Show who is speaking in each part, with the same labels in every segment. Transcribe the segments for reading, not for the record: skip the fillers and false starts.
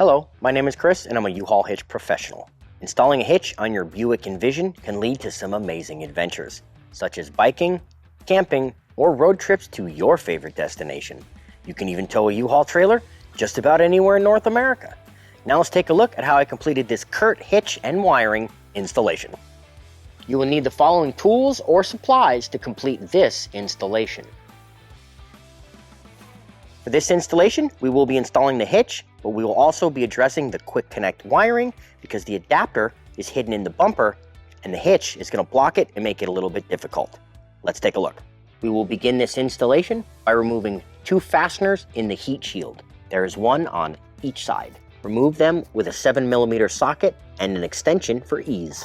Speaker 1: Hello, my name is Chris and I'm a U-Haul hitch professional. Installing a hitch on your Buick Envision can lead to some amazing adventures, such as biking, camping, or road trips to your favorite destination. You can even tow a U-Haul trailer just about anywhere in North America. Now let's take a look at how I completed this Curt hitch and wiring installation. You will need the following tools or supplies to complete this installation. For this installation, we will be installing the hitch, but we will also be addressing the quick connect wiring because the adapter is hidden in the bumper and the hitch is going to block it and make it a little bit difficult. Let's take a look. We will begin this installation by removing two fasteners in the heat shield. There is one on each side. Remove them with a 7mm socket and an extension for ease.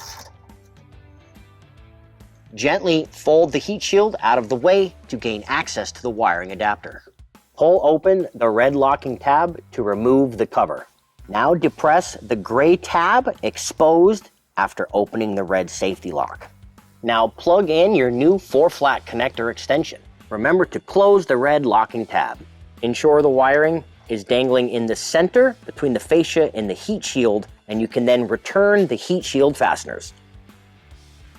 Speaker 1: Gently fold the heat shield out of the way to gain access to the wiring adapter. Pull open the red locking tab to remove the cover. Now depress the gray tab exposed after opening the red safety lock. Now plug in your new 4-flat connector extension. Remember to close the red locking tab. Ensure the wiring is dangling in the center between the fascia and the heat shield, and you can then return the heat shield fasteners.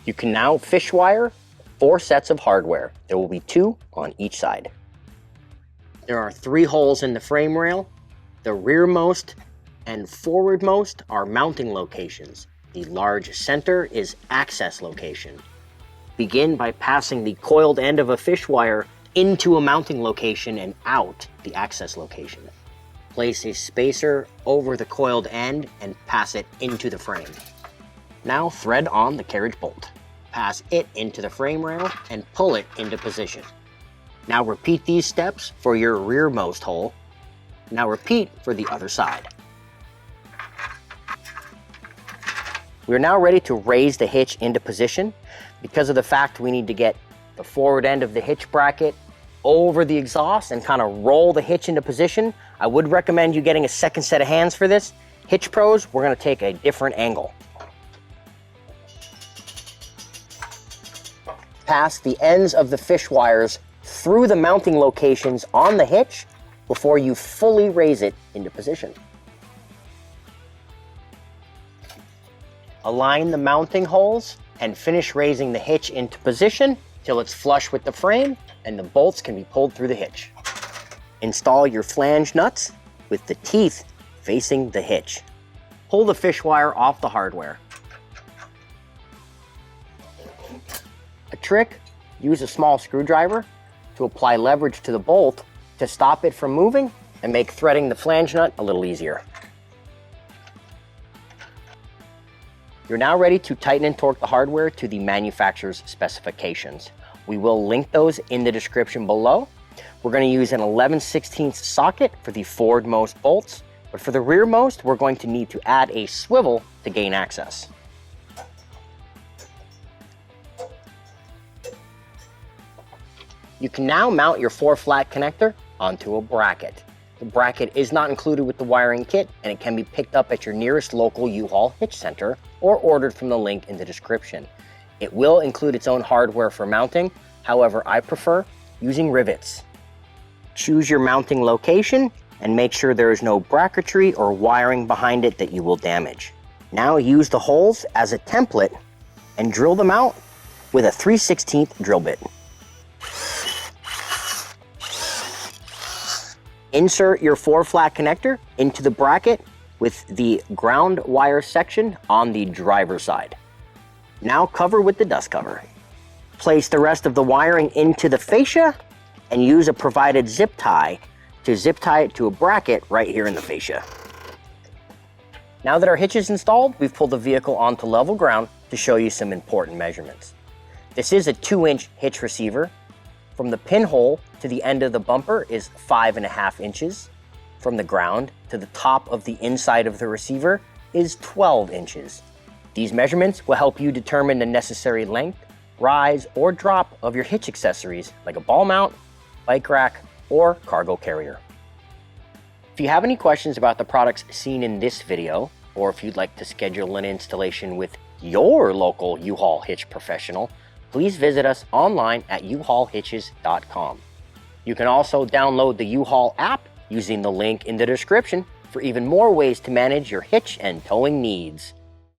Speaker 1: You can now fish wire 4 sets of hardware. There will be 2 on each side. There are 3 holes in the frame rail. The rearmost and forwardmost are mounting locations. The large center is access location. Begin by passing the coiled end of a fish wire into a mounting location and out the access location. Place a spacer over the coiled end and pass it into the frame. Now thread on the carriage bolt. Pass it into the frame rail and pull it into position. Now repeat these steps for your rearmost hole. Now repeat for the other side. We are now ready to raise the hitch into position. Because of the fact we need to get the forward end of the hitch bracket over the exhaust and kind of roll the hitch into position, I would recommend you getting a second set of hands for this. Hitch pros, we're going to take a different angle. Pass the ends of the fish wires through the mounting locations on the hitch before you fully raise it into position. Align the mounting holes and finish raising the hitch into position till it's flush with the frame and the bolts can be pulled through the hitch. Install your flange nuts with the teeth facing the hitch. Pull the fish wire off the hardware. A trick, use a small screwdriver to apply leverage to the bolt to stop it from moving and make threading the flange nut a little easier. You're now ready to tighten and torque the hardware to the manufacturer's specifications. We will link those in the description below. We're going to use an 11/16 socket for the forwardmost bolts, but for the rearmost, we're going to need to add a swivel to gain access. You can now mount your 4-flat connector onto a bracket. The bracket is not included with the wiring kit and it can be picked up at your nearest local U-Haul hitch center or ordered from the link in the description. It will include its own hardware for mounting, however I prefer using rivets. Choose your mounting location and make sure there is no bracketry or wiring behind it that you will damage. Now use the holes as a template and drill them out with a 3/16 drill bit. Insert your 4-flat connector into the bracket with the ground wire section on the driver's side. Now cover with the dust cover. Place the rest of the wiring into the fascia and use a provided zip tie to zip tie it to a bracket right here in the fascia. Now that our hitch is installed, we've pulled the vehicle onto level ground to show you some important measurements. This is a 2-inch hitch receiver. From the pinhole to the end of the bumper is 5.5 inches. From the ground to the top of the inside of the receiver is 12 inches. These measurements will help you determine the necessary length, rise, or drop of your hitch accessories like a ball mount, bike rack, or cargo carrier. If you have any questions about the products seen in this video, or if you'd like to schedule an installation with your local U-Haul hitch professional, please visit us online at uhaulhitches.com. You can also download the U-Haul app using the link in the description for even more ways to manage your hitch and towing needs.